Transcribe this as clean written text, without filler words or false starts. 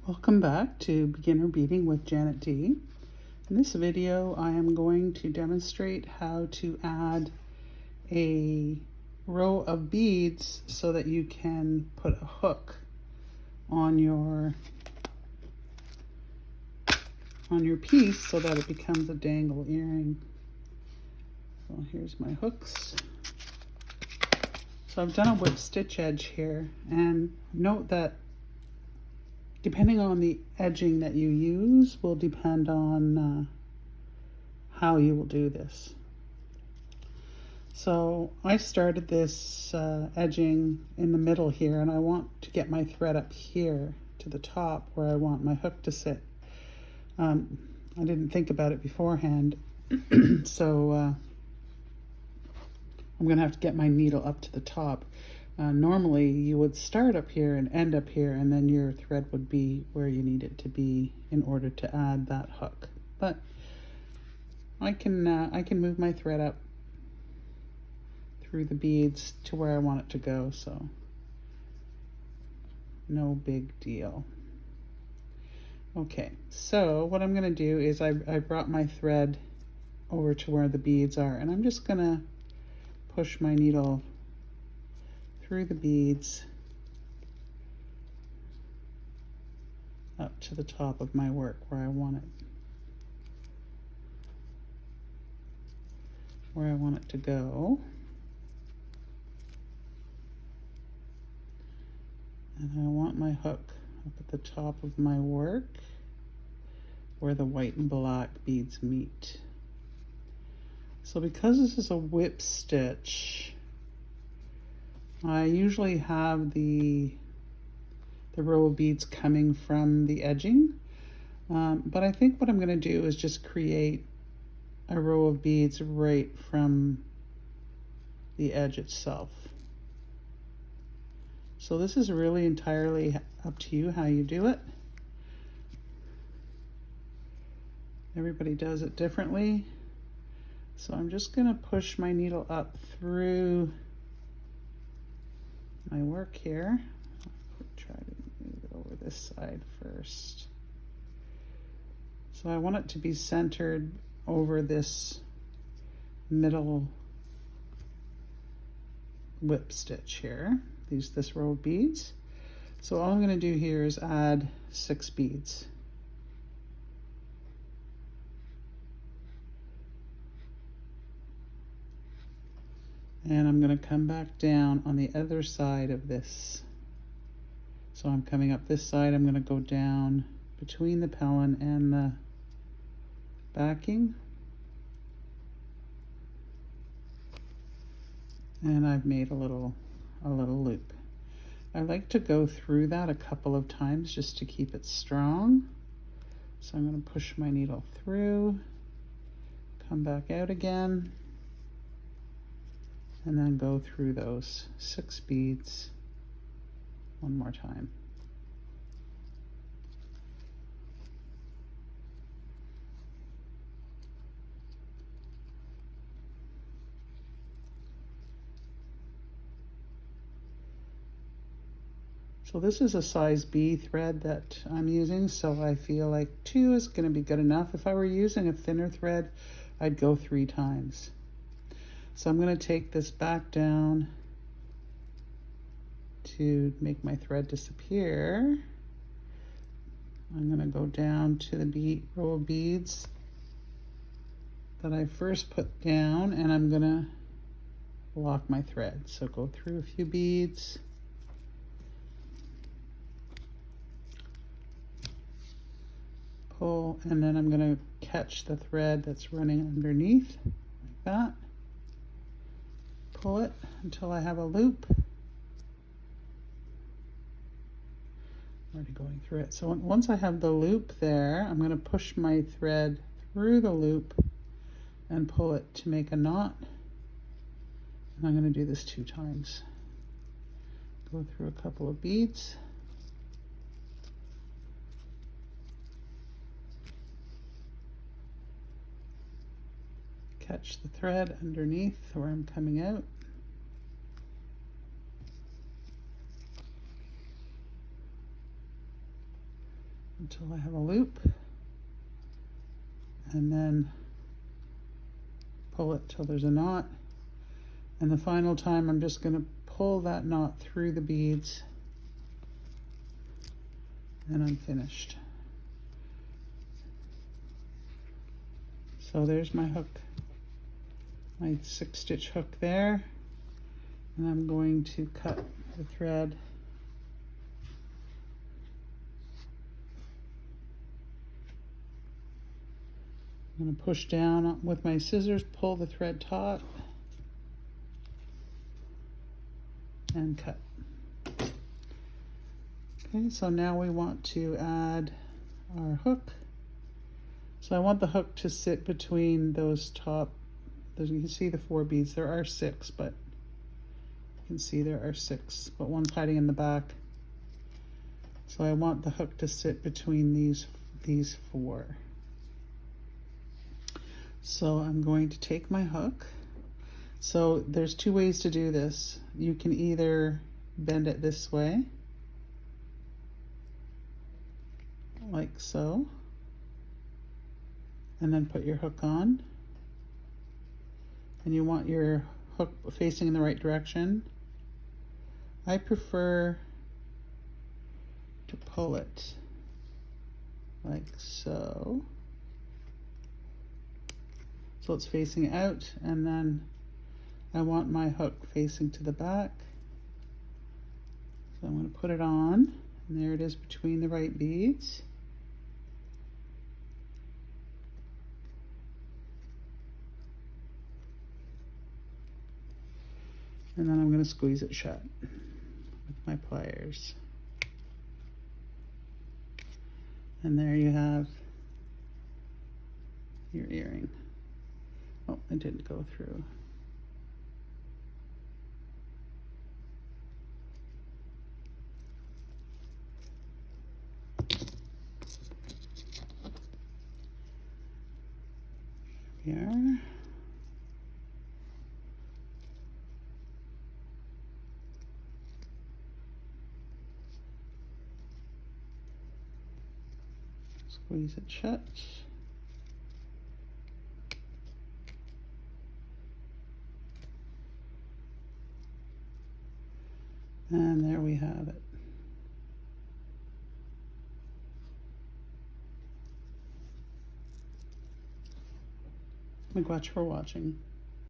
Welcome back to Beginner Beading with Janet D. In this video, I am going to demonstrate how to add a row of beads so that you can put a hook on your piece so that it becomes a dangle earring. So here's my hooks. So I've done a whip stitch edge here, and note that depending on the edging that you use will depend on how you will do this. So I started this edging in the middle here, and I want to get my thread up here to the top where I want my hook to sit. I didn't think about it beforehand, so I'm going to have to get my needle up to the top. Normally you would start up here and end up here, and then your thread would be where you need it to be in order to add that hook. But I can move my thread up through the beads to where I want it to go, so no big deal. Okay, so what I'm going to do is I brought my thread over to where the beads are, and I'm just going to push my needle through the beads up to the top of my work where I want it to go. And I want my hook up at the top of my work where the white and black beads meet. So because this is a whip stitch, I usually have the row of beads coming from the edging, but I think what I'm going to do is just create a row of beads right from the edge itself. So this is really entirely up to you how you do it. Everybody does it differently. So I'm just going to push my needle up through my work here. I'll try to move it over this side first. So I want it to be centered over this middle whip stitch here, this row of beads. So all I'm going to do here is add 6 beads. And I'm going to come back down on the other side of this. So I'm coming up this side, I'm going to go down between the pellin and the backing. And I've made a little loop. I like to go through that a couple of times just to keep it strong. So I'm going to push my needle through, come back out again, and then go through those 6 beads one more time. So this is a size B thread that I'm using, so I feel like 2 is going to be good enough. If I were using a thinner thread, I'd go 3 times. So I'm going to take this back down to make my thread disappear. I'm going to go down to the row of beads that I first put down, and I'm going to lock my thread. So go through a few beads, pull, and then I'm going to catch the thread that's running underneath like that. Pull it until I have a loop. Already going through it. So once I have the loop there, I'm going to push my thread through the loop and pull it to make a knot. And I'm going to do this 2 times. Go through a couple of beads. Catch the thread underneath where I'm coming out. until I have a loop, and then pull it till there's a knot. And the final time I'm just going to pull that knot through the beads, and I'm finished. So there's my hook, my 6-stitch hook there, and I'm going to cut the thread I'm going to push down with my scissors, pull the thread taut, and cut. Okay, so now we want to add our hook. So I want the hook to sit between those top, you can see the 4 beads. There are 6, but you can see there are 6, but one's hiding in the back. So I want the hook to sit between these 4. So I'm going to take my hook. So there's 2 ways to do this. You can either bend it this way, like so, and then put your hook on. And you want your hook facing in the right direction. I prefer to pull it like so. So it's facing out, and then I want my hook facing to the back. So I'm going to put it on, and there it is between the right beads. And then I'm going to squeeze it shut with my pliers. And there you have your earring. Oh, it didn't go through. Here. Squeeze it shut. And there we have it. Thank you for watching.